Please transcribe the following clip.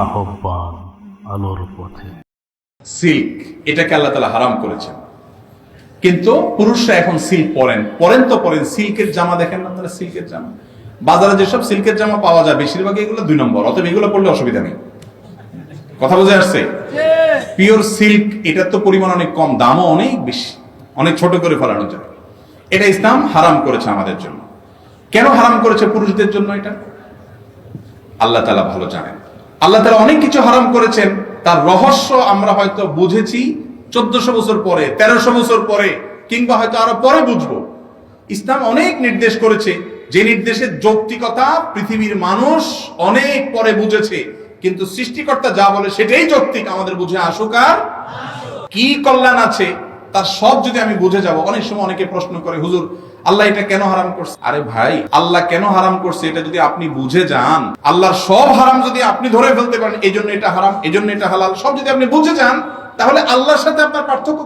আহ্বান আলোর পথে। সিল্ক এটাকে আল্লাহ তাআলা হারাম করেছেন, কিন্তু পুরুষরা এখন সিল্ক পরেন তো পরেন। সিল্কের জামা দেখেন না আপনারা? সিল্কের জামা বাজারে যেসব সিল্কের জামা পাওয়া যায় বেশিরভাগ এগুলো 2 নম্বর, অতএব এগুলো পড়লে অসুবিধা নেই। কথা বুঝে আসছে? পিওর সিল্ক, এটার তো পরিমাণ অনেক কম, দামও অনেক বেশি, অনেক ছোট করে ফেলানো যায়। এটা ইসলাম হারাম করেছে আমাদের জন্য। কেন হারাম করেছে পুরুষদের জন্য? এটা আল্লাহ তাআলা ভালো জানেন। আল্লাহ তাআলা অনেক কিছু হারাম করেছেন, তার রহস্য আমরা হয়তো বুঝেছি 1400 বছর পরে, 1300 বছর পরে, কিংবা হয়তো আরো পরে বুঝবো। ইসলাম অনেক নির্দেশ করেছে, যে নির্দেশের যৌক্তিকতা পৃথিবীর মানুষ অনেক পরে বুঝেছে, কিন্তু সৃষ্টিকর্তা যা বলে সেটাই যৌক্তিক, আমাদের বুঝে আসুক আর কি কল্যাণ আছে তার সব যদি আমি বুঝে যাব। অনেক সময় অনেকে প্রশ্ন করে, হুজুর আল্লাহ এটা কেন হারাম করছে? আরে ভাই, আল্লাহ কেন হারাম করছে এটা যদি আপনি বুঝে যান, আল্লাহর সব হারাম যদি আপনি ধরে ফেলতে পারেন, এই জন্য এটা হারাম, এই জন্য এটা হালাল, সব যদি আপনি বুঝে যান, তাহলে আল্লাহর সাথে আপনার পার্থক্য